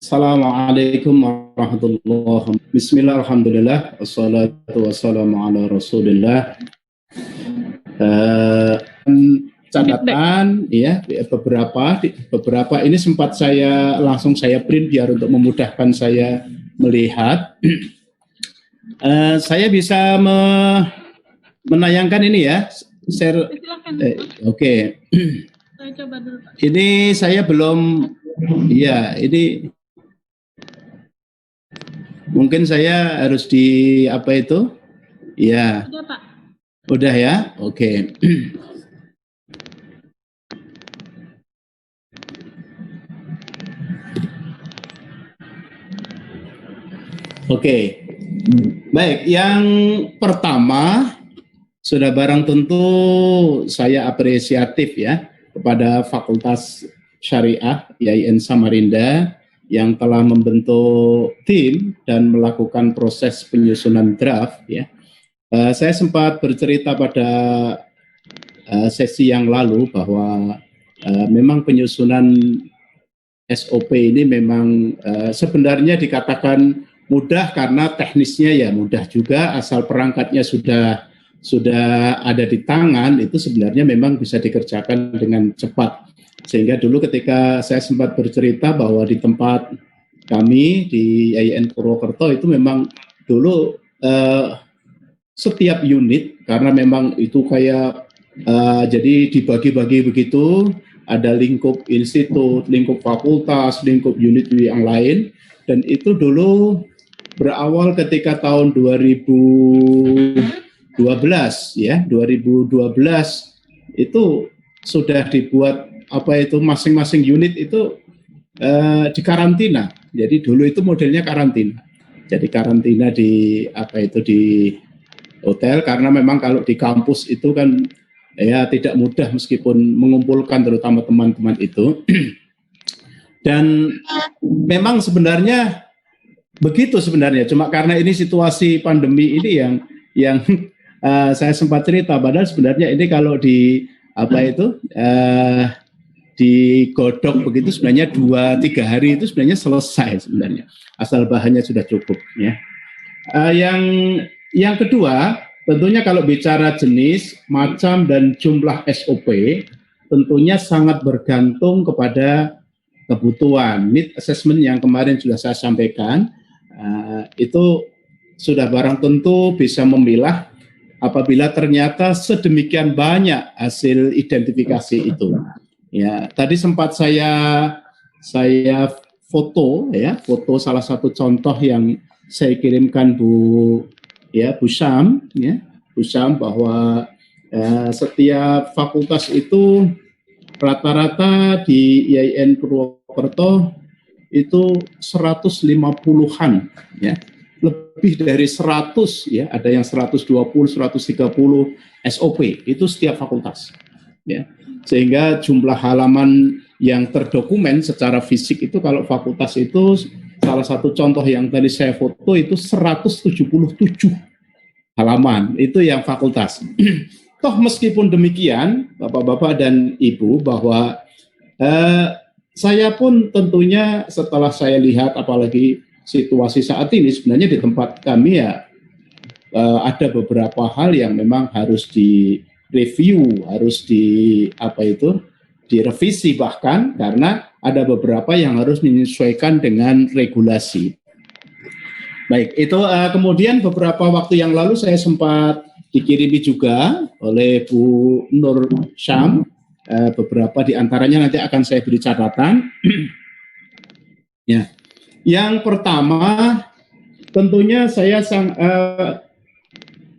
Assalamualaikum warahmatullahi wabarakatuh. Bismillah, alhamdulillah, wassalatu wassalamu ala rasulillah. Catatan ya, beberapa ini sempat langsung saya print biar untuk memudahkan saya melihat. Saya bisa menayangkan ini ya, share. Oke. Saya coba dulu, Pak. Ini saya belum, ya ini mungkin saya harus di apa itu? Ya. Udah, Pak. Udah ya? Oke. Oke. Baik, yang pertama sudah barang tentu saya apresiatif ya kepada Fakultas Syariah IAIN Samarinda yang telah membentuk tim dan melakukan proses penyusunan draft ya. Saya sempat bercerita pada sesi yang lalu bahwa memang penyusunan SOP ini memang sebenarnya dikatakan mudah karena teknisnya ya mudah juga, asal perangkatnya sudah ada di tangan, itu sebenarnya memang bisa dikerjakan dengan cepat. Sehingga dulu ketika saya sempat bercerita bahwa di tempat kami di IAIN Purwokerto itu memang dulu setiap unit, karena memang itu kayak jadi dibagi-bagi begitu, ada lingkup institut, lingkup fakultas, lingkup unit yang lain, dan itu dulu berawal ketika tahun 2012 ya, 2012 itu sudah dibuat apa itu masing-masing unit itu dikarantina. Jadi dulu itu modelnya karantina. Jadi karantina di apa itu di hotel, karena memang kalau di kampus itu kan ya tidak mudah meskipun mengumpulkan terutama teman-teman itu. Dan memang sebenarnya begitu sebenarnya, cuma karena ini situasi pandemi ini yang saya sempat cerita, padahal sebenarnya ini kalau di apa itu digodok begitu sebenarnya 2-3 hari itu sebenarnya selesai sebenarnya, asal bahannya sudah cukup ya. Yang kedua, tentunya kalau bicara jenis, macam dan jumlah SOP tentunya sangat bergantung kepada kebutuhan. Need assessment yang kemarin sudah saya sampaikan, itu sudah barang tentu bisa memilah apabila ternyata sedemikian banyak hasil identifikasi itu. Ya, tadi sempat saya foto ya, foto salah satu contoh yang saya kirimkan Bu Syam ya, Bu Syam, bahwa setiap fakultas itu rata-rata di IAIN Purwokerto itu 150-an ya, lebih dari 100 ya, ada yang 120, 130 SOP itu setiap fakultas ya, sehingga jumlah halaman yang terdokumen secara fisik itu kalau fakultas itu salah satu contoh yang tadi saya foto itu 177 halaman itu yang fakultas. Toh meskipun demikian Bapak-bapak dan Ibu, bahwa saya pun tentunya setelah saya lihat apalagi situasi saat ini sebenarnya di tempat kami ya ada beberapa hal yang memang harus direview, harus direvisi bahkan, karena ada beberapa yang harus menyesuaikan dengan regulasi. Baik, itu kemudian beberapa waktu yang lalu saya sempat dikirimi juga oleh Bu Nur Syam, beberapa di antaranya nanti akan saya beri catatan. Ya, yang pertama tentunya saya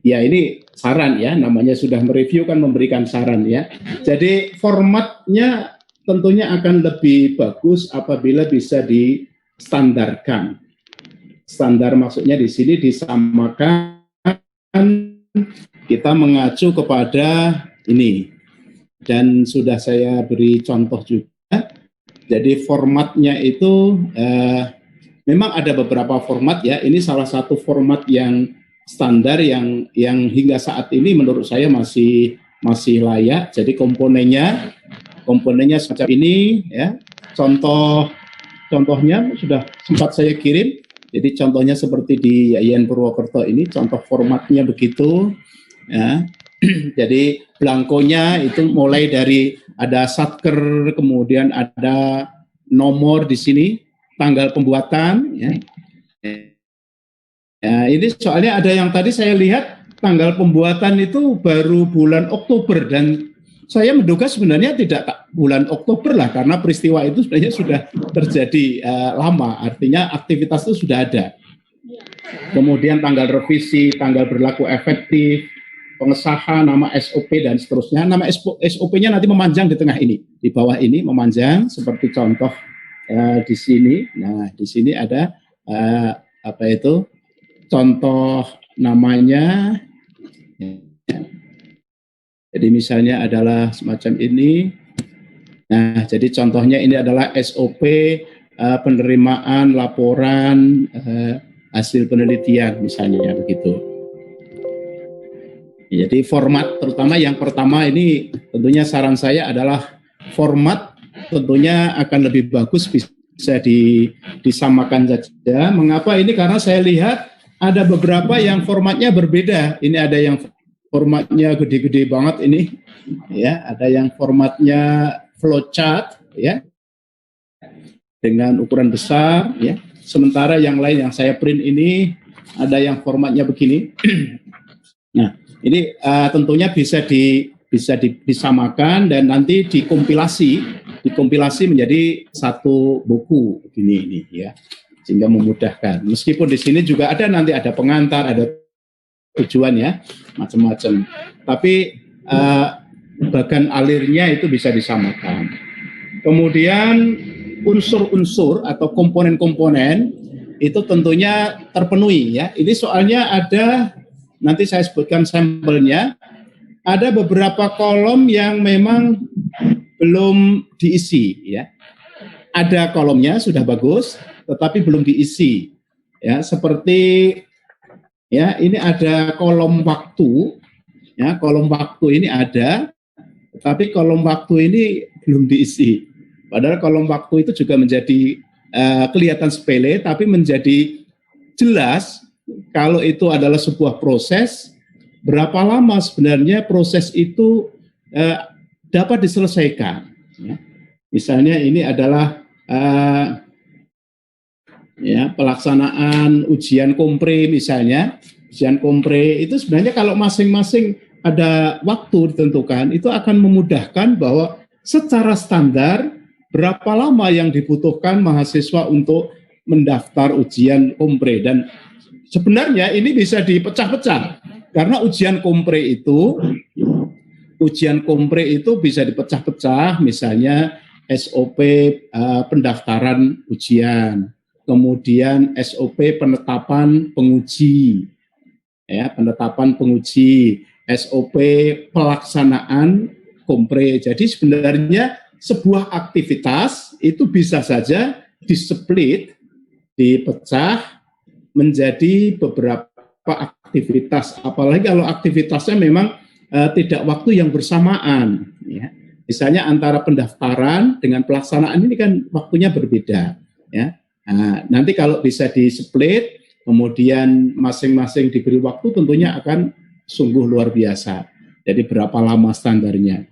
ya ini saran ya, namanya sudah mereview kan memberikan saran ya. Jadi formatnya tentunya akan lebih bagus apabila bisa distandarkan. Standar maksudnya di sini disamakan, kita mengacu kepada ini, dan sudah saya beri contoh juga. Jadi formatnya itu memang ada beberapa format ya. Ini salah satu format yang standar yang hingga saat ini menurut saya masih layak. Jadi komponennya semacam ini ya. Contoh contohnya sudah sempat saya kirim. Jadi contohnya seperti di Yayan Purwokerto ini, contoh formatnya begitu. Ya. Jadi blankonya itu mulai dari ada satker, kemudian ada nomor di sini, tanggal pembuatan. Ya. Ya, ini soalnya ada yang tadi saya lihat tanggal pembuatan itu baru bulan Oktober dan saya menduga sebenarnya tidak bulan Oktober lah karena peristiwa itu sebenarnya sudah terjadi lama, artinya aktivitas itu sudah ada. Kemudian tanggal revisi, tanggal berlaku efektif, pengesahan, nama SOP dan seterusnya. Nama SOP-nya nanti memanjang di tengah ini, di bawah ini memanjang seperti contoh di sini. Nah, di sini ada apa itu? Contoh namanya. Jadi misalnya adalah semacam ini. Nah, jadi contohnya ini adalah SOP penerimaan laporan hasil penelitian misalnya begitu. Jadi format terutama yang pertama ini tentunya saran saya adalah format tentunya akan lebih bagus bisa disamakan saja. Mengapa ini? Karena saya lihat ada beberapa yang formatnya berbeda. Ini ada yang formatnya gede-gede banget ini, ya. Ada yang formatnya flowchart, ya, dengan ukuran besar, ya. Sementara yang lain yang saya print ini ada yang formatnya begini. Nah, ini tentunya bisa disamakan dan nanti dikompilasi menjadi satu buku begini ini, ya. Sehingga memudahkan. Meskipun di sini juga ada nanti ada pengantar, ada tujuan ya, macam-macam. Tapi bagan alirnya itu bisa disamakan. Kemudian unsur-unsur atau komponen-komponen itu tentunya terpenuhi ya. Ini soalnya ada, nanti saya sebutkan sampelnya, ada beberapa kolom yang memang belum diisi ya. Ada kolomnya sudah bagus, tetapi belum diisi. Ya, seperti ya, ini ada kolom waktu. Ya, kolom waktu ini ada, tapi kolom waktu ini belum diisi. Padahal kolom waktu itu juga menjadi kelihatan sepele, tapi menjadi jelas kalau itu adalah sebuah proses, berapa lama sebenarnya proses itu dapat diselesaikan. Ya. Misalnya ini adalah ya, pelaksanaan ujian kompre misalnya. Ujian kompre itu sebenarnya kalau masing-masing ada waktu ditentukan, itu akan memudahkan bahwa secara standar berapa lama yang dibutuhkan mahasiswa untuk mendaftar ujian kompre. Dan sebenarnya ini bisa dipecah-pecah karena ujian kompre itu bisa dipecah-pecah, misalnya SOP pendaftaran ujian, kemudian SOP penetapan penguji, ya, penetapan penguji, SOP pelaksanaan kompre. Jadi sebenarnya sebuah aktivitas itu bisa saja displit, dipecah menjadi beberapa aktivitas. Apalagi kalau aktivitasnya memang tidak waktu yang bersamaan. Ya. Misalnya antara pendaftaran dengan pelaksanaan ini kan waktunya berbeda. Ya. Nah, nanti kalau bisa di-split, kemudian masing-masing diberi waktu, tentunya akan sungguh luar biasa. Jadi berapa lama standarnya.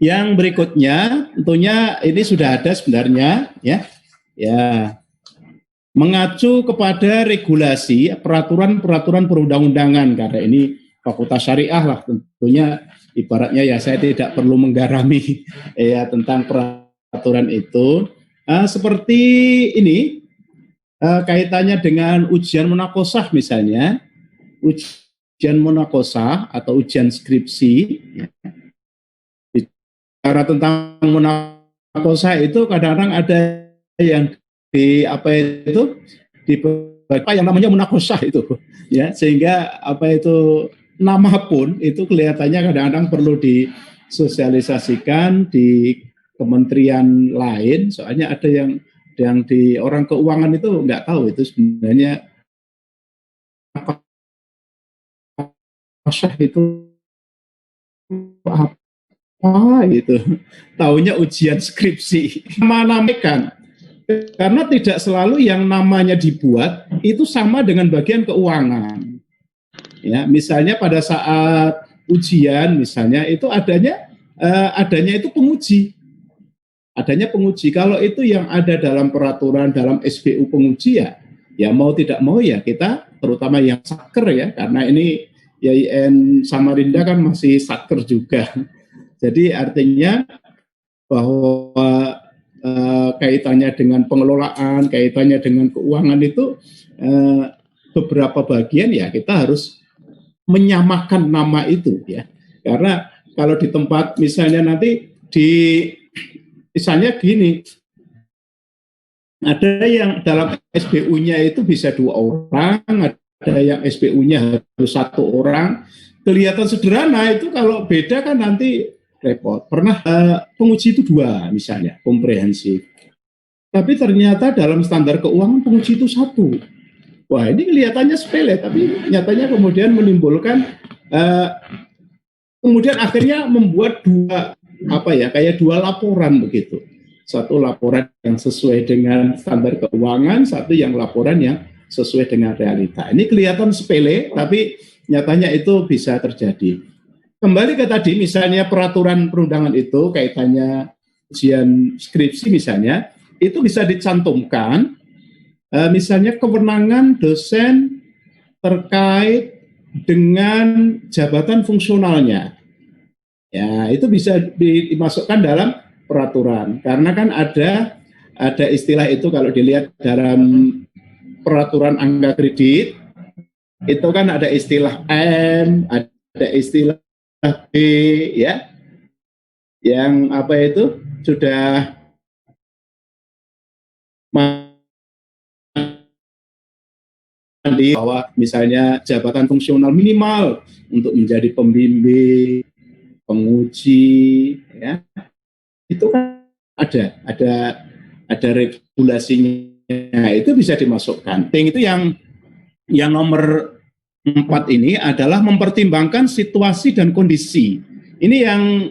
Yang berikutnya, tentunya ini sudah ada sebenarnya, ya. Ya. Mengacu kepada regulasi, peraturan-peraturan perundang-undangan, karena ini Fakultas Syariah lah, tentunya ibaratnya ya saya tidak perlu menggarami ya tentang peraturan itu. Seperti ini, kaitannya dengan ujian munakosah misalnya, ujian munakosah atau ujian skripsi. Ya. Bicara tentang munakosah itu kadang-kadang ada yang di apa itu di apa yang namanya munakosah itu, ya, sehingga apa itu nama pun itu kelihatannya kadang-kadang perlu disosialisasikan di kementerian lain, soalnya ada yang di orang keuangan itu nggak tahu itu sebenarnya apa itu apa gitu, taunya ujian skripsi, nama-namakan Karena tidak selalu yang namanya dibuat itu sama dengan bagian keuangan. Ya, misalnya pada saat ujian misalnya itu adanya itu penguji. Adanya penguji. Kalau itu yang ada dalam peraturan dalam SBU penguji ya mau tidak mau ya kita terutama yang satker ya, karena ini YIN Samarinda kan masih satker juga. Jadi artinya bahwa kaitannya dengan pengelolaan, kaitannya dengan keuangan itu beberapa bagian ya kita harus menyamakan nama itu ya. Karena kalau di tempat misalnya nanti misalnya gini, ada yang dalam SBU-nya itu bisa 2 orang, ada yang SBU-nya harus 1 orang. Kelihatan sederhana itu, kalau beda kan nanti repot. Pernah penguji itu 2 misalnya, komprehensif. Tapi ternyata dalam standar keuangan penguji itu 1. Wah, ini kelihatannya sepele, tapi nyatanya kemudian menimbulkan, kemudian akhirnya membuat 2 kayak 2 laporan begitu. 1 laporan yang sesuai dengan standar keuangan, 1 yang laporan yang sesuai dengan realita. Ini kelihatan sepele, tapi nyatanya itu bisa terjadi. Kembali ke tadi, misalnya peraturan perundangan itu kaitannya ujian skripsi misalnya, itu bisa dicantumkan misalnya kewenangan dosen terkait dengan jabatan fungsionalnya. Ya, itu bisa dimasukkan dalam peraturan. Karena kan ada istilah itu kalau dilihat dalam peraturan angka kredit, itu kan ada istilah M, ada istilah B, ya, yang itu sudah mandi bahwa misalnya jabatan fungsional minimal untuk menjadi pembimbing, penguji, ya, itu kan ada regulasinya, itu bisa dimasukkan. Itu yang nomor 4 ini adalah mempertimbangkan situasi dan kondisi. Ini yang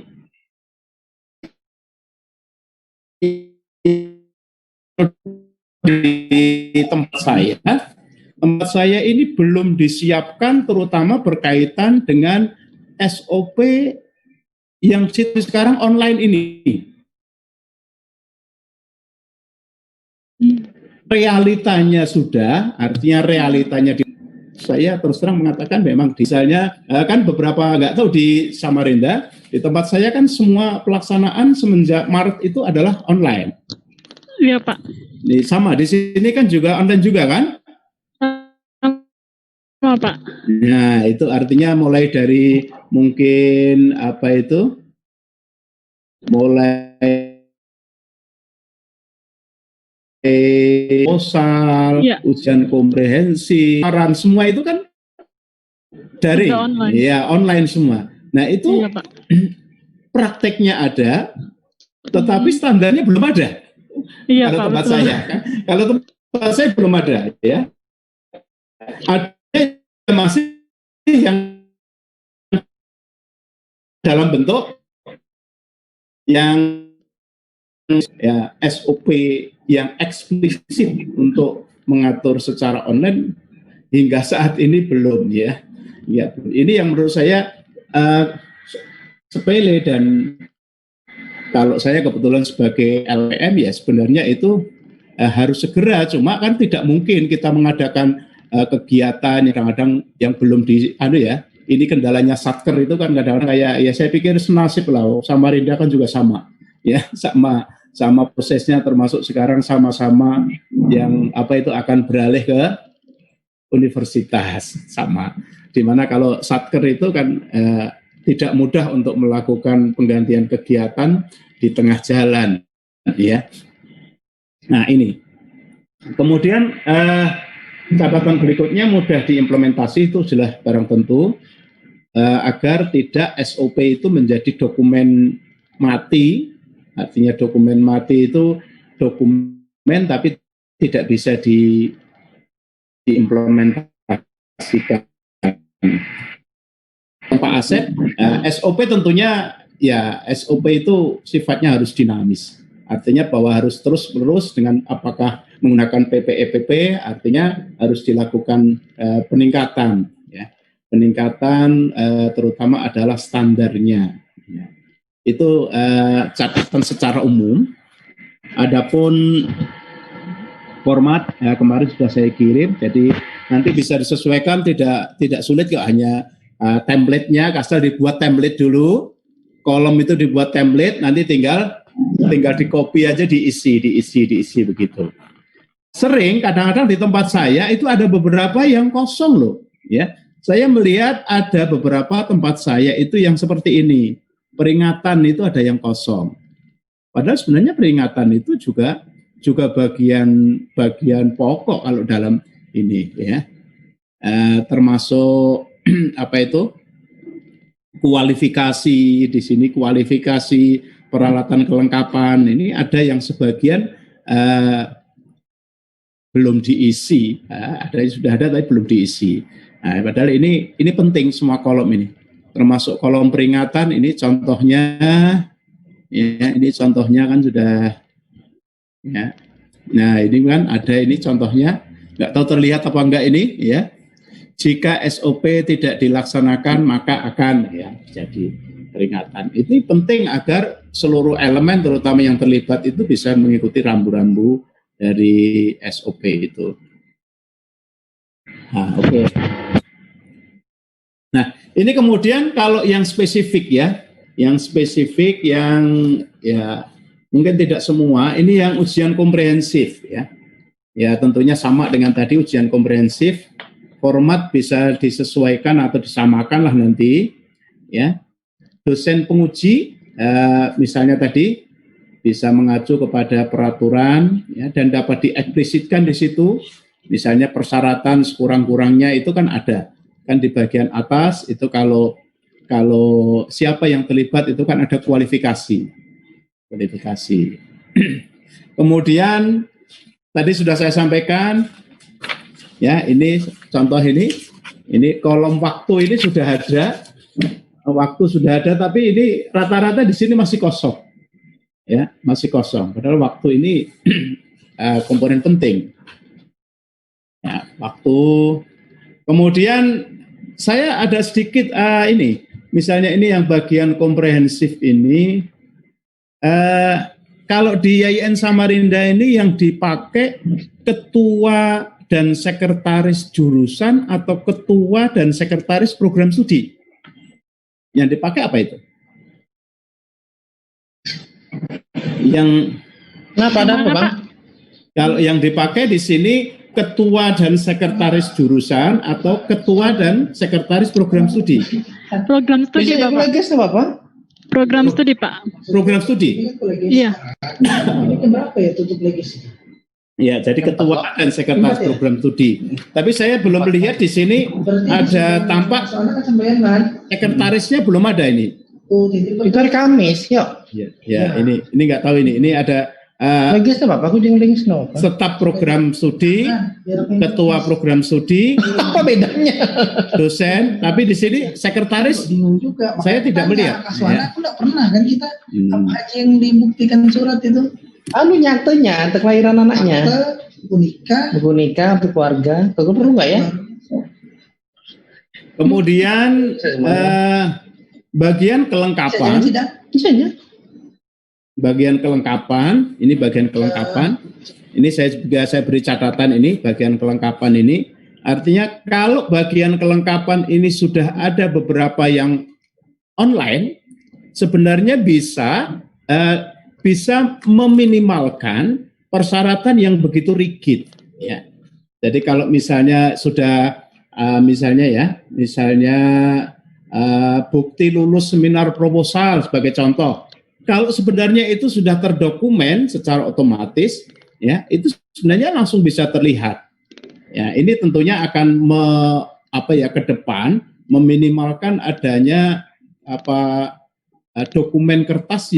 di tempat saya ini belum disiapkan, terutama berkaitan dengan SOP yang sekarang online ini. Realitanya sudah, artinya realitanya saya terus terang mengatakan memang misalnya kan beberapa, nggak tahu di Samarinda, di tempat saya kan semua pelaksanaan semenjak Maret itu adalah online. Iya Pak. Sama di sini kan juga online juga kan? Sama Pak. Nah itu artinya mulai dari mungkin mulai proposal, ya, ujian komprehensif, saran, semua itu kan daring, online. Ya online semua. Nah itu ya, Pak, prakteknya ada, tetapi standarnya belum ada. Iya, kalau Pak, tempat betul. Saya, kan? Kalau tempat saya belum ada, ya. Ada masih yang dalam bentuk yang ya SOP yang eksplisit untuk mengatur secara online hingga saat ini belum, ya. Ya, ini yang menurut saya sepele, dan kalau saya kebetulan sebagai LPM ya sebenarnya itu harus segera, cuma kan tidak mungkin kita mengadakan kegiatan yang kadang-kadang yang belum ini kendalanya satker itu kan kadang-kadang kayak, ya saya pikir senasib lah, Samarinda kan juga sama, ya, sama prosesnya, termasuk sekarang sama-sama yang akan beralih ke universitas, sama. Dimana kalau satker itu kan tidak mudah untuk melakukan penggantian kegiatan di tengah jalan, ya. Nah ini, kemudian catatan berikutnya mudah diimplementasi, itu jelas barang tentu, agar tidak SOP itu menjadi dokumen mati. Artinya dokumen mati itu dokumen tapi tidak bisa diimplementasikan. Pak Asep, SOP tentunya ya SOP itu sifatnya harus dinamis. Artinya bahwa harus terus-menerus dengan apakah menggunakan PPEPP, artinya harus dilakukan peningkatan, ya. Peningkatan terutama adalah standarnya. Ya. Itu catatan secara umum. Adapun format kemarin sudah saya kirim, jadi nanti bisa disesuaikan, tidak sulit kok, hanya template-nya, asal dibuat template dulu, kolom itu dibuat template, nanti tinggal di copy aja, diisi begitu. Sering kadang-kadang di tempat saya itu ada beberapa yang kosong loh, ya. Saya melihat ada beberapa tempat saya itu yang seperti ini, peringatan itu ada yang kosong. Padahal sebenarnya peringatan itu juga bagian pokok kalau dalam ini, ya. Termasuk apa itu? Kualifikasi di sini, kualifikasi peralatan kelengkapan ini ada yang sebagian belum diisi, ada yang sudah ada tapi belum diisi. Nah, padahal ini penting semua kolom ini, termasuk kolom peringatan ini contohnya, ya ini contohnya kan sudah, ya. Nah ini kan ada ini contohnya, nggak tahu terlihat apa enggak ini, ya. Jika SOP tidak dilaksanakan maka akan, ya, jadi peringatan. Ini penting agar seluruh elemen terutama yang terlibat itu bisa mengikuti rambu-rambu dari SOP itu. Nah, oke. Nah, ini kemudian kalau yang spesifik, ya, yang spesifik yang ya mungkin tidak semua, ini yang ujian komprehensif, ya. Ya, tentunya sama dengan tadi ujian komprehensif, format bisa disesuaikan atau disamakan lah nanti, ya. Dosen penguji misalnya tadi bisa mengacu kepada peraturan, ya, dan dapat dieksplisitkan di situ, misalnya persyaratan sekurang-kurangnya itu kan ada, kan di bagian atas itu kalau siapa yang terlibat itu kan ada kualifikasi. Kemudian tadi sudah saya sampaikan, ya, ini contoh ini kolom waktu ini sudah ada. Waktu sudah ada, tapi ini rata-rata di sini masih kosong, ya, masih kosong. Padahal waktu ini komponen penting, ya, waktu. Kemudian saya ada sedikit ini, misalnya ini yang bagian komprehensif ini, kalau di YIN Samarinda ini yang dipakai ketua dan sekretaris jurusan atau ketua dan sekretaris program studi. Yang dipakai apa itu? Yang kenapa ada apa, Bang? Kalau yang dipakai di sini ketua dan sekretaris jurusan atau ketua dan sekretaris program studi. Program studi, Bapak. Program studi, Pak. Program studi. Iya. Ini berapa ya tutup legis? Ya, jadi ketua dan sekretaris program studi. Tapi saya belum melihat di sini ada tampak sekretarisnya, belum ada ini. Itu hari Kamis, yuk. Ya, ini nggak tahu ini. Ini ada legis tuh Bapak, aku legis no. Staf program studi, ketua program studi. Apa bedanya? Dosen, tapi di sini sekretaris bingung juga. Saya tidak melihat. Soalnya aku nggak pernah kan kita apa aja yang dibuktikan surat itu. Anu nyatanya, akte kelahiran anaknya. Buku nikah, buku keluarga. Itu perlu nggak ya? Kemudian bagian kelengkapan. Bisa aja. Bagian kelengkapan, ini bagian kelengkapan. Ini saya beri catatan ini, bagian kelengkapan ini. Artinya kalau bagian kelengkapan ini sudah ada beberapa yang online, sebenarnya bisa meminimalkan persyaratan yang begitu rigid, ya. Jadi kalau misalnya sudah misalnya bukti lulus seminar proposal sebagai contoh, kalau sebenarnya itu sudah terdokumen secara otomatis, ya, itu sebenarnya langsung bisa terlihat. Ya, ini tentunya akan ke depan meminimalkan adanya dokumen kertas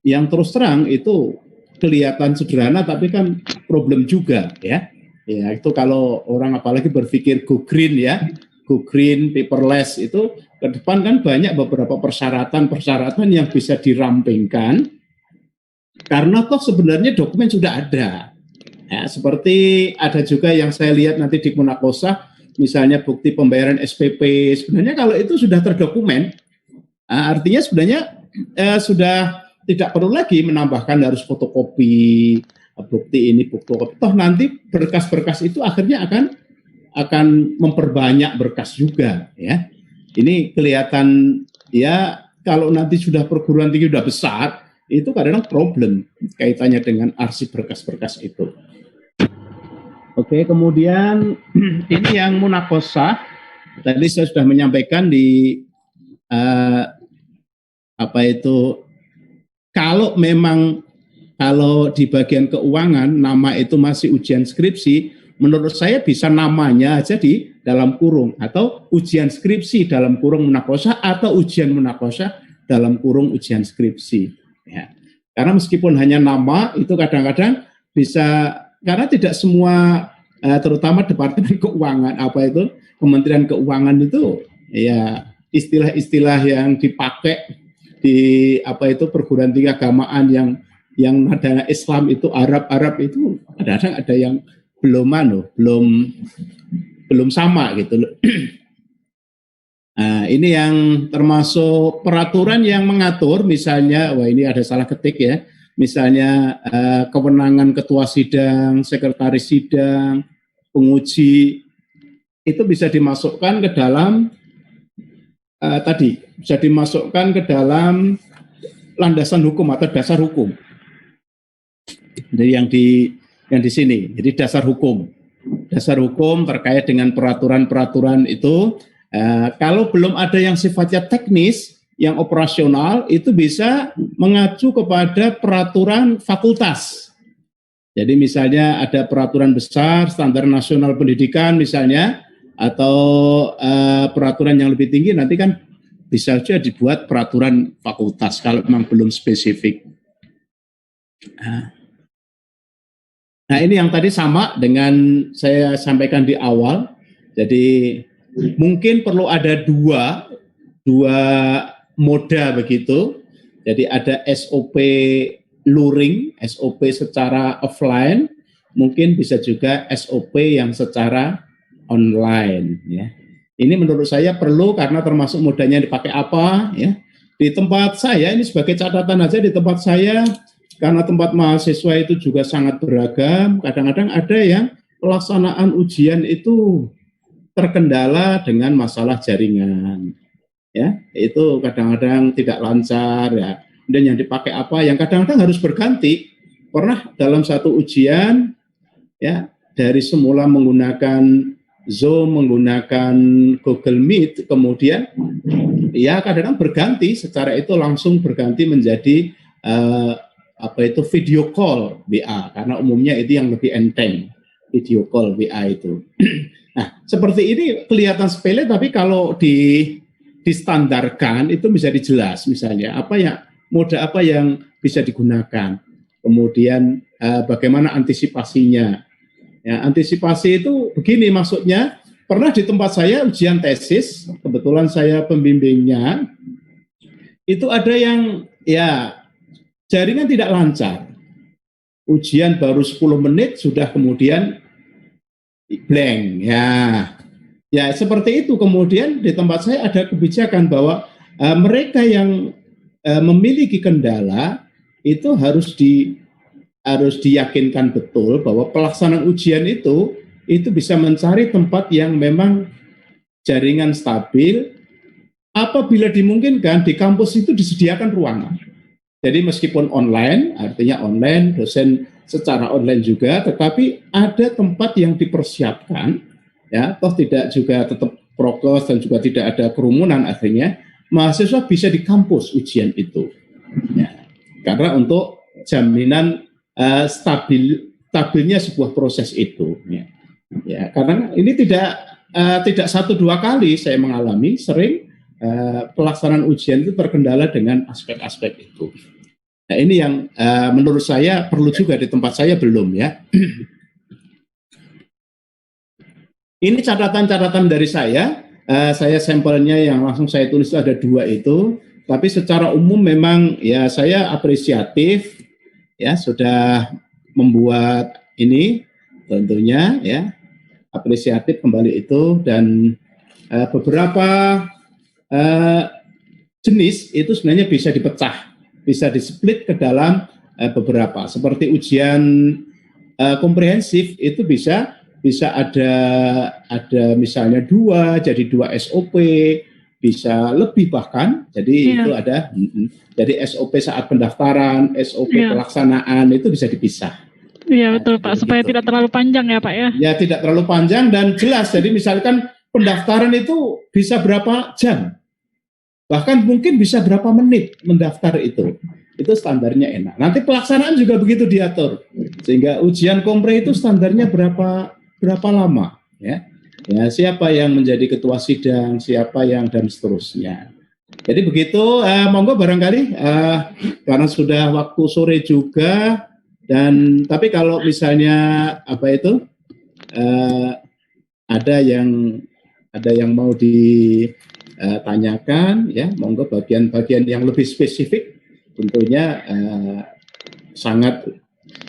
yang terus terang itu kelihatan sederhana tapi kan problem juga, ya. Ya, itu kalau orang apalagi berpikir go green, ya. Go green, paperless, itu ke depan kan banyak beberapa persyaratan yang bisa dirampingkan Karena toh sebenarnya dokumen sudah ada. Ya, seperti ada juga yang saya lihat nanti di Munakosa, misalnya bukti pembayaran SPP. Sebenarnya kalau itu sudah terdokumen, artinya sebenarnya sudah tidak perlu lagi menambahkan harus fotokopi bukti ini, bukti kopi. Toh nanti berkas-berkas itu akhirnya akan memperbanyak berkas juga, ya. Ini kelihatan ya kalau nanti sudah perguruan tinggi sudah besar, itu kadang-kadang problem kaitannya dengan arsip berkas-berkas itu. Oke, kemudian ini yang munakosah. Tadi saya sudah menyampaikan di kalau di bagian keuangan nama itu masih ujian skripsi, menurut saya bisa namanya aja di dalam kurung atau ujian skripsi dalam kurung munakosah atau ujian munakosah dalam kurung ujian skripsi. Ya. Karena meskipun hanya nama itu kadang-kadang bisa, karena tidak semua terutama Departemen Keuangan Kementerian Keuangan itu ya istilah-istilah yang dipakai di perguruan tinggi keagamaan yang nadanya Islam itu Arab itu kadang-kadang ada yang belum sama gitu loh. Nah, ini yang termasuk peraturan yang mengatur, misalnya, ini ada salah ketik ya, misalnya kewenangan ketua sidang, sekretaris sidang, penguji, itu bisa dimasukkan ke dalam bisa dimasukkan ke dalam landasan hukum atau dasar hukum. Jadi yang di sini, jadi dasar hukum terkait dengan peraturan-peraturan itu. Kalau belum ada yang sifatnya teknis, yang operasional, itu bisa mengacu kepada peraturan fakultas. Jadi misalnya ada peraturan besar, standar nasional pendidikan misalnya, atau peraturan yang lebih tinggi, nanti kan bisa saja dibuat peraturan fakultas kalau memang belum spesifik. Nah ini yang tadi sama dengan saya sampaikan di awal, jadi mungkin perlu ada dua moda begitu. Jadi ada SOP luring, SOP secara offline, mungkin bisa juga SOP yang secara online. Ya. Ini menurut saya perlu karena termasuk modanya dipakai apa. Ya. Di tempat saya, ini sebagai catatan aja, di tempat saya, karena tempat mahasiswa itu juga sangat beragam, kadang-kadang ada yang pelaksanaan ujian itu terkendala dengan masalah jaringan, ya itu kadang-kadang tidak lancar ya. Dan yang dipakai apa? Yang kadang-kadang harus berganti. Pernah dalam satu ujian, ya dari semula menggunakan Zoom, menggunakan Google Meet, kemudian ya kadang-kadang berganti. Secara itu langsung berganti menjadi video call WA, karena umumnya itu yang lebih enteng, video call WA itu. Nah, seperti ini kelihatan sepele, tapi kalau distandarkan itu bisa dijelas, misalnya moda apa yang bisa digunakan, kemudian bagaimana antisipasinya. Ya, antisipasi itu begini maksudnya, pernah di tempat saya ujian tesis, kebetulan saya pembimbingnya, itu ada yang ya jaringan tidak lancar, ujian baru 10 menit sudah kemudian blank, ya seperti itu. Kemudian di tempat saya ada kebijakan bahwa mereka yang memiliki kendala itu harus diyakinkan betul bahwa pelaksanaan ujian itu bisa mencari tempat yang memang jaringan stabil. Apabila dimungkinkan di kampus itu disediakan ruangan. Jadi meskipun online, artinya online, dosen secara online juga, tetapi ada tempat yang dipersiapkan, ya, toh tidak juga tetap prokes dan juga tidak ada kerumunan, akhirnya mahasiswa bisa di kampus ujian itu, ya, karena untuk jaminan stabilnya sebuah proses itu, ya, karena ini tidak 1-2 kali saya mengalami, sering pelaksanaan ujian itu terkendala dengan aspek-aspek itu. Nah ini yang menurut saya perlu juga di tempat saya belum, ya. Ini catatan-catatan dari saya sampelnya yang langsung saya tulis ada 2 itu, tapi secara umum memang ya saya apresiatif ya sudah membuat ini tentunya ya apresiatif kembali itu, dan beberapa jenis itu sebenarnya bisa dipecah, bisa displit ke dalam beberapa, seperti ujian komprehensif itu bisa ada misalnya 2 jadi 2 SOP, bisa lebih bahkan. Jadi itu ada jadi SOP saat pendaftaran, SOP pelaksanaan itu bisa dipisah. Iya betul Pak, supaya tidak terlalu panjang ya Pak ya. Ya tidak terlalu panjang dan jelas. Jadi misalkan pendaftaran itu bisa berapa jam, bahkan mungkin bisa berapa menit mendaftar itu standarnya enak. Nanti pelaksanaan juga begitu diatur, sehingga ujian kompre itu standarnya berapa lama, ya siapa yang menjadi ketua sidang, siapa yang dan seterusnya. Jadi begitu, monggo barangkali karena sudah waktu sore juga, dan tapi kalau misalnya ada yang mau ditanyakan, ya monggo bagian-bagian yang lebih spesifik tentunya sangat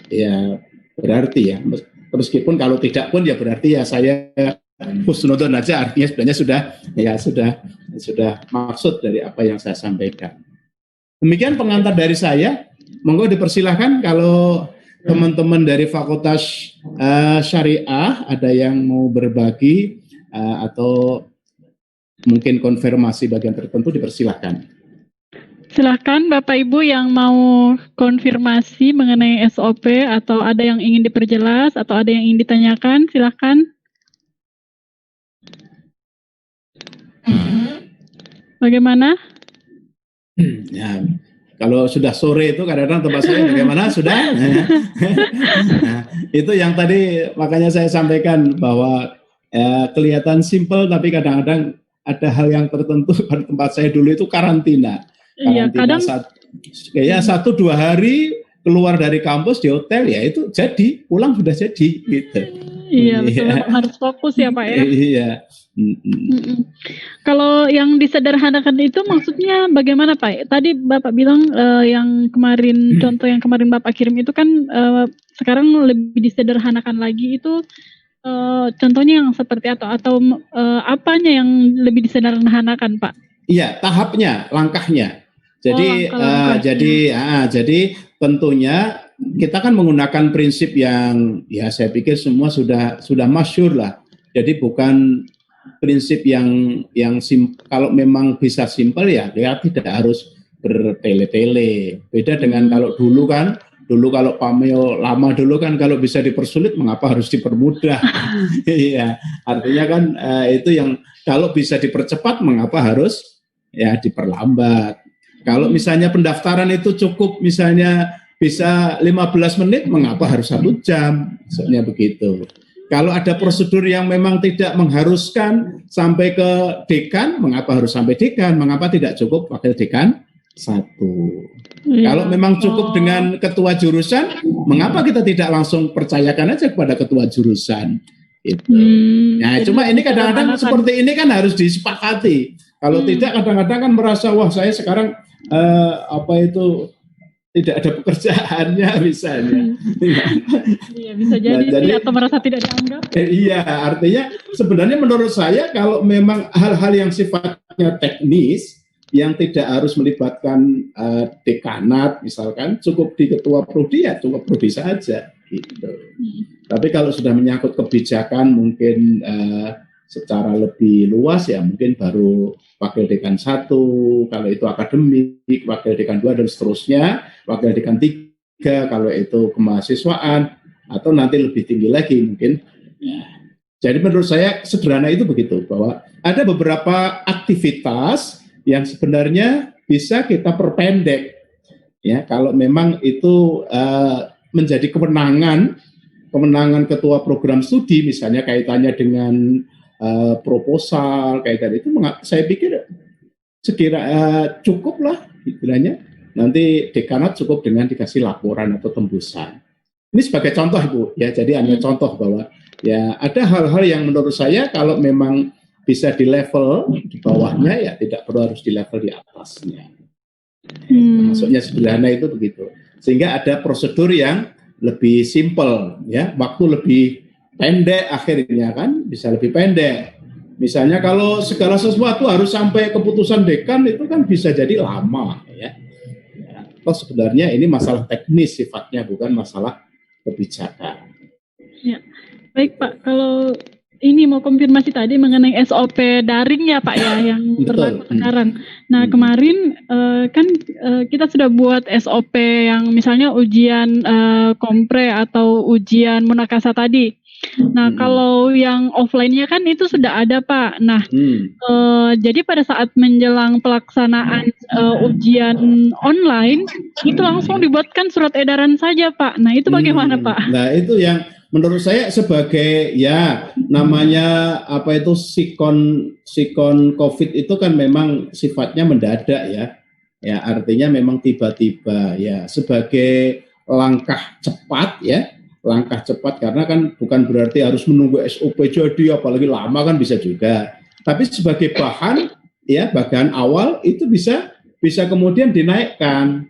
ya berarti ya. Meskipun kalau tidak pun ya berarti ya saya husnudon aja, artinya sebenarnya sudah maksud dari apa yang saya sampaikan. Demikian pengantar dari saya. Monggo dipersilahkan kalau teman-teman dari Fakultas Syariah ada yang mau berbagi atau mungkin konfirmasi bagian tertentu, dipersilahkan. Silahkan Bapak Ibu yang mau konfirmasi mengenai SOP atau ada yang ingin diperjelas atau ada yang ingin ditanyakan, silahkan. Bagaimana? Ya, kalau sudah sore itu kadang-kadang tempat saya bagaimana sudah? Nah, itu yang tadi makanya saya sampaikan bahwa kelihatan simpel tapi kadang-kadang ada hal yang tertentu. Pada tempat saya dulu itu karantina. Iya, kadang 1-2 hari keluar dari kampus di hotel, ya itu jadi pulang sudah jadi gitu. Iya betul, harus fokus ya Pak ya. Iya. Kalau yang disederhanakan itu maksudnya bagaimana Pak? Tadi Bapak bilang yang kemarin contoh yang kemarin Bapak kirim itu kan sekarang lebih disederhanakan lagi, itu contohnya yang seperti atau apanya yang lebih disederhanakan Pak? Iya, tahapnya, langkahnya. Jadi jadi tentunya kita kan menggunakan prinsip yang ya saya pikir semua sudah masyhur lah. Jadi bukan prinsip yang kalau memang bisa simpel ya tidak harus bertele-tele. Beda dengan kalau dulu kalau Pameo lama dulu kan kalau bisa dipersulit mengapa harus dipermudah. Iya, artinya kan itu yang kalau bisa dipercepat mengapa harus ya diperlambat. Kalau misalnya pendaftaran itu cukup misalnya bisa 15 menit, mengapa harus 1 jam? Maksudnya begitu. Kalau ada prosedur yang memang tidak mengharuskan sampai ke dekan, mengapa harus sampai dekan? Mengapa tidak cukup wakil dekan 1? Kalau memang cukup dengan ketua jurusan, mengapa kita tidak langsung percayakan aja kepada ketua jurusan? Itu. Nah, cuma ini kadang-kadang seperti ini kan harus disepakati. Kalau tidak kadang-kadang kan merasa wah saya sekarang tidak ada pekerjaannya misalnya. Iya bisa jadi atau merasa tidak dianggap. Iya, artinya sebenarnya menurut saya kalau memang hal-hal yang sifatnya teknis yang tidak harus melibatkan dekanat misalkan, cukup di ketua prodi ya cukup prodi saja gitu. Tapi kalau sudah menyangkut kebijakan mungkin secara lebih luas ya mungkin baru wakil dekan 1, kalau itu akademik, wakil dekan 2 dan seterusnya, wakil dekan 3 kalau itu kemahasiswaan, atau nanti lebih tinggi lagi mungkin. Ya. Jadi menurut saya sederhana itu begitu, bahwa ada beberapa aktivitas yang sebenarnya bisa kita perpendek, ya kalau memang itu menjadi kewenangan ketua program studi, misalnya kaitannya dengan proposal kayak tadi itu, saya pikir cukup lah istilahnya. Nanti dekanat cukup dengan dikasih laporan atau tembusan. Ini sebagai contoh Bu ya, jadi hanya contoh bahwa ya ada hal-hal yang menurut saya kalau memang bisa di level di bawahnya ya tidak perlu harus di level di atasnya. Maksudnya sederhana itu begitu. sehingga ada prosedur yang lebih simpel, ya, waktu lebih pendek akhirnya kan bisa lebih pendek. Misalnya kalau segala sesuatu harus sampai keputusan dekan itu kan bisa jadi lama, ya. Atau sebenarnya ini masalah teknis sifatnya, bukan masalah kebijakan. Ya. Baik Pak, kalau ini mau konfirmasi tadi mengenai SOP daring ya Pak ya yang berlaku sekarang. Nah kemarin kan kita sudah buat SOP yang misalnya ujian kompre atau ujian munakasa tadi. Nah kalau yang offline-nya kan itu sudah ada Pak. Nah jadi pada saat menjelang pelaksanaan ujian online itu langsung dibuatkan surat edaran saja Pak. Nah itu bagaimana Pak? Nah itu yang menurut saya sebagai ya namanya apa itu sikon COVID itu kan memang sifatnya mendadak ya. Ya artinya memang tiba-tiba ya sebagai langkah cepat ya. Langkah cepat karena kan bukan berarti harus menunggu SOP jadi apalagi lama kan bisa juga. Tapi sebagai bahan ya bagian awal itu bisa kemudian dinaikkan.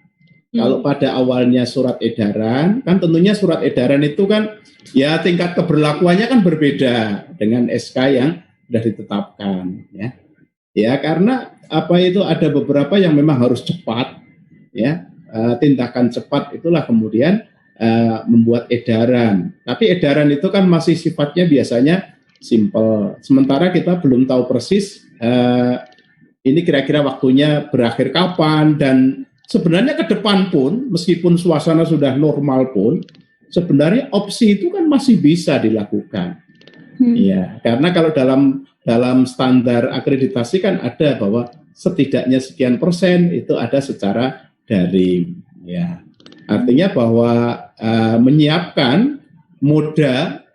Kalau pada awalnya surat edaran, kan tentunya surat edaran itu kan ya tingkat keberlakuannya kan berbeda dengan SK yang sudah ditetapkan, ya. Ya karena apa itu ada beberapa yang memang harus cepat, ya tindakan cepat itulah kemudian membuat edaran. Tapi edaran itu kan masih sifatnya biasanya simple. Sementara kita belum tahu persis ini kira-kira waktunya berakhir kapan dan sebenarnya ke depan pun, meskipun suasana sudah normal pun, sebenarnya opsi itu kan masih bisa dilakukan. Ya, karena kalau dalam standar akreditasi kan ada bahwa setidaknya sekian persen itu ada secara daring. Ya, artinya bahwa menyiapkan moda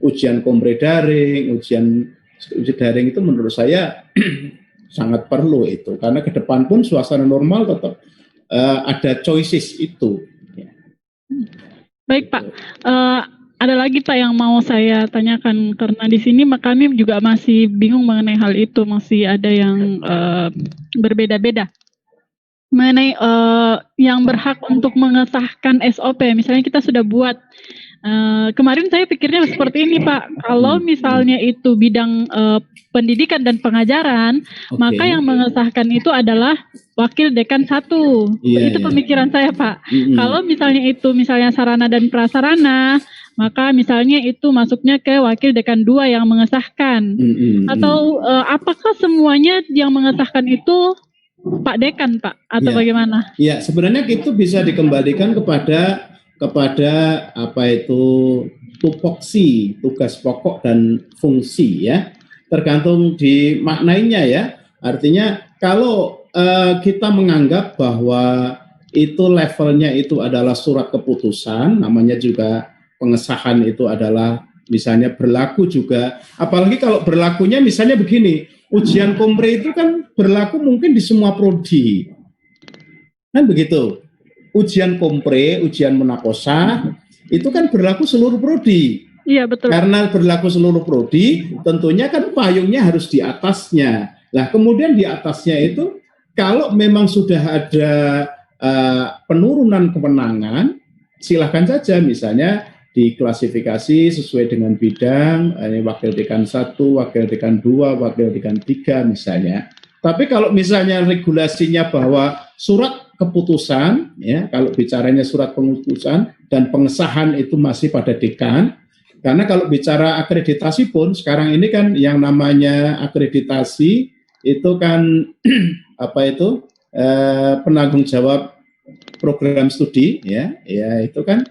ujian kompre daring, ujian daring itu menurut saya sangat perlu itu karena ke depan pun suasana normal tetap ada choices itu. Baik Pak, ada lagi Pak yang mau saya tanyakan karena di sini kami juga masih bingung mengenai hal itu, masih ada yang berbeda-beda mengenai yang berhak untuk mengesahkan SOP. Misalnya kita sudah buat. Kemarin saya pikirnya seperti ini Pak, kalau misalnya itu bidang pendidikan dan pengajaran, maka yang mengesahkan itu adalah wakil dekan 1. Itu pemikiran saya Pak. Kalau misalnya sarana dan prasarana, maka misalnya itu masuknya ke wakil dekan 2 yang mengesahkan. Atau apakah semuanya yang mengesahkan itu Pak Dekan Pak, atau bagaimana? Ya sebenarnya itu bisa dikembalikan kepada apa itu tupoksi, tugas pokok dan fungsi ya, tergantung dimaknainya ya. Artinya kalau kita menganggap bahwa itu levelnya itu adalah surat keputusan, namanya juga pengesahan itu adalah misalnya berlaku juga, apalagi kalau berlakunya misalnya begini, ujian kompre itu kan berlaku mungkin di semua prodi, kan begitu. Ujian kompre, ujian munakosah itu kan berlaku seluruh prodi. Iya betul. Karena berlaku seluruh prodi, tentunya kan payungnya harus di atasnya. Nah kemudian di atasnya itu kalau memang sudah ada penurunan kewenangan, silahkan saja misalnya diklasifikasi sesuai dengan bidang, wakil dekan 1, wakil dekan 2, wakil dekan 3 misalnya. Tapi kalau misalnya regulasinya bahwa surat keputusan, ya kalau bicaranya surat keputusan dan pengesahan itu masih pada dekan, karena kalau bicara akreditasi pun sekarang ini kan yang namanya akreditasi itu kan penanggung jawab program studi, ya itu kan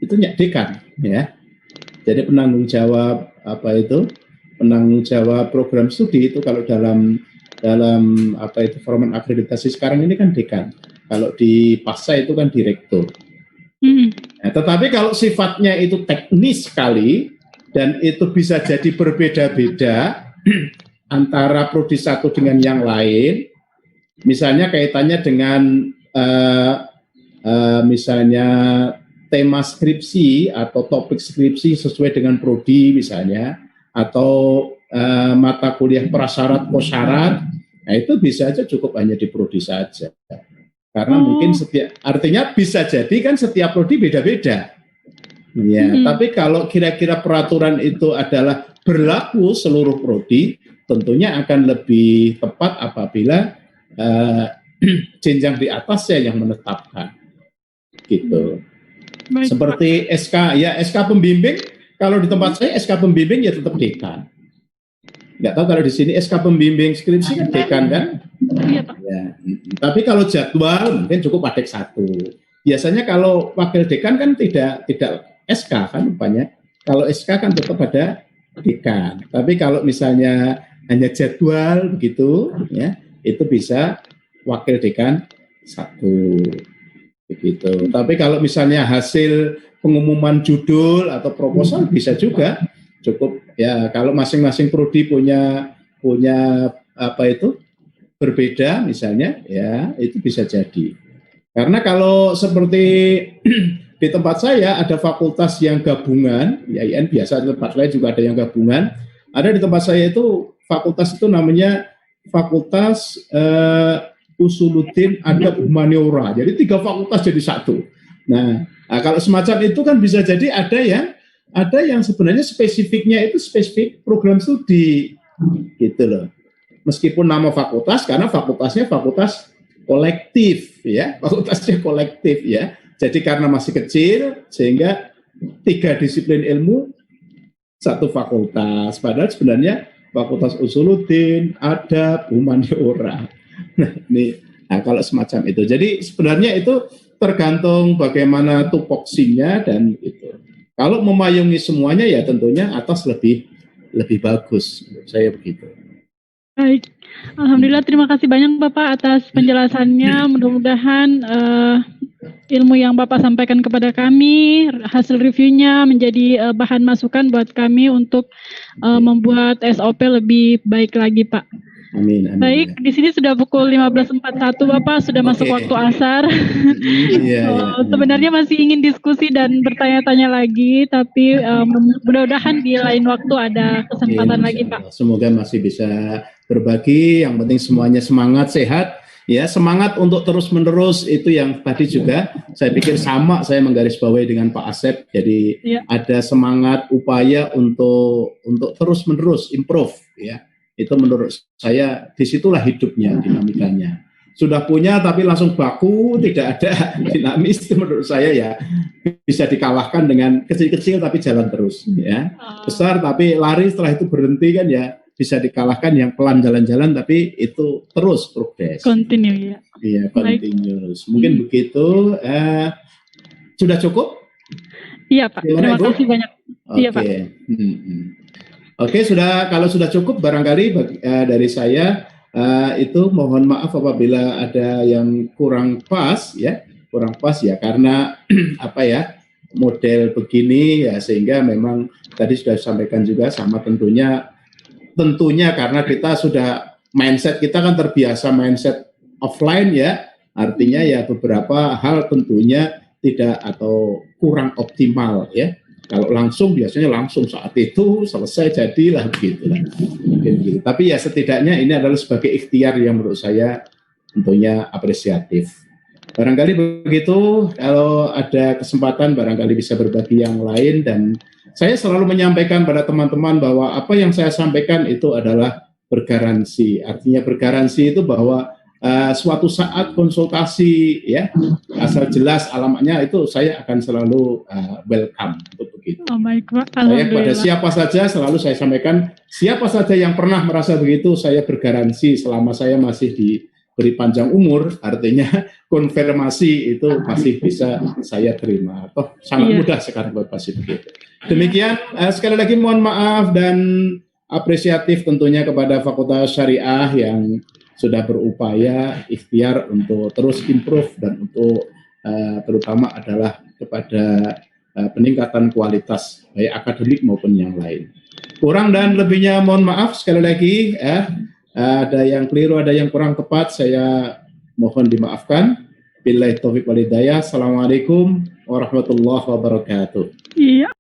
itu dekan, ya. Jadi penanggung jawab penanggung jawab program studi itu kalau dalam format akreditasi sekarang ini kan dekan. Kalau di PASA itu kan direktur. Nah, tetapi kalau sifatnya itu teknis sekali dan itu bisa jadi berbeda-beda antara prodi satu dengan yang lain, misalnya kaitannya dengan misalnya tema skripsi atau topik skripsi sesuai dengan prodi misalnya, atau mata kuliah prasyarat kosyarat Nah, itu bisa aja cukup hanya di prodi saja. Karena mungkin artinya bisa jadi kan setiap prodi beda-beda. Ya, tapi kalau kira-kira peraturan itu adalah berlaku seluruh prodi, tentunya akan lebih tepat apabila jenjang di atasnya yang menetapkan. Gitu. Baik, Seperti SK, ya SK pembimbing, kalau di tempat saya SK pembimbing ya tetap dekan. Nggak tahu kalau di sini SK pembimbing skripsi kan dekan kan? Iya Pak. Ya. Tapi kalau jadwal mungkin cukup adek 1. Biasanya kalau wakil dekan kan tidak SK kan rupanya. Kalau SK kan tetap ada dekan. Tapi kalau misalnya hanya jadwal begitu, ya itu bisa wakil dekan 1. Begitu. Tapi kalau misalnya hasil pengumuman judul atau proposal bisa juga cukup ya kalau masing-masing prodi punya apa itu berbeda misalnya ya itu bisa jadi. Karena kalau seperti di tempat saya ada fakultas yang gabungan, ya IN biasa di tempat lain juga ada yang gabungan. Ada di tempat saya itu fakultas itu namanya Fakultas Usuluddin Adab Humaniora. Jadi 3 fakultas jadi 1. Nah, kalau semacam itu kan bisa jadi ada yang sebenarnya spesifiknya itu spesifik program studi gitu loh. Meskipun nama fakultas karena fakultasnya fakultas kolektif ya, fakultasnya kolektif ya. Jadi karena masih kecil sehingga 3 disiplin ilmu 1 fakultas. Padahal sebenarnya Fakultas Usuluddin Adab Humaniora. Nah, kalau semacam itu. Jadi sebenarnya itu tergantung bagaimana tupoksinya dan itu. Kalau memayungi semuanya ya tentunya atas lebih bagus. Menurut saya begitu. Baik. Alhamdulillah terima kasih banyak Bapak atas penjelasannya. Mudah-mudahan ilmu yang Bapak sampaikan kepada kami, hasil reviewnya menjadi bahan masukan buat kami untuk membuat SOP lebih baik lagi Pak. Amin. Baik, di sini sudah pukul 15.41 Bapak, sudah masuk waktu asar. Sebenarnya masih ingin diskusi dan bertanya-tanya lagi, tapi mudah-mudahan di lain waktu ada kesempatan lagi Pak. Semoga masih bisa berbagi, yang penting semuanya semangat, sehat. Ya, semangat untuk terus-menerus itu yang tadi juga saya pikir sama saya menggarisbawahi dengan Pak Asep. Jadi ada semangat upaya untuk terus-menerus improve ya. Itu menurut saya disitulah hidupnya, dinamikanya. Sudah punya tapi langsung baku, tidak ada dinamis, menurut saya ya bisa dikalahkan dengan kecil-kecil tapi jalan terus ya. Besar tapi lari setelah itu berhenti kan ya bisa dikalahkan yang pelan jalan-jalan tapi itu terus progres. Continue ya. Iya, continuous. Mungkin begitu. Sudah cukup? Iya Pak. Terima kasih banyak. Iya Pak. Oke, kalau sudah cukup barangkali dari saya itu mohon maaf apabila ada yang kurang pas ya karena apa ya model begini ya sehingga memang tadi sudah disampaikan juga sama tentunya karena kita sudah mindset kita kan terbiasa mindset offline ya artinya ya beberapa hal tentunya tidak atau kurang optimal ya. Kalau langsung biasanya langsung saat itu selesai jadilah begitu lah. Mungkin gitu. Tapi ya setidaknya ini adalah sebagai ikhtiar yang menurut saya tentunya apresiatif. Barangkali begitu, kalau ada kesempatan barangkali bisa berbagi yang lain dan saya selalu menyampaikan pada teman-teman bahwa apa yang saya sampaikan itu adalah bergaransi. Artinya bergaransi itu bahwa suatu saat konsultasi ya asal jelas alamatnya itu saya akan selalu welcome untuk begitu. Oh, baik, Pak. Saya pada siapa saja selalu saya sampaikan siapa saja yang pernah merasa begitu saya bergaransi selama saya masih diberi panjang umur artinya konfirmasi itu masih bisa saya terima. Toh sangat mudah sekarang pasti begitu. Demikian sekali lagi mohon maaf dan apresiatif tentunya kepada Fakultas Syariah yang sudah berupaya ikhtiar untuk terus improve dan untuk terutama adalah kepada peningkatan kualitas baik akademik maupun yang lain. Kurang dan lebihnya mohon maaf sekali lagi ada yang keliru, ada yang kurang tepat saya mohon dimaafkan. Billahi taufiq wal hidayah. Assalamualaikum warahmatullahi wabarakatuh. Iya.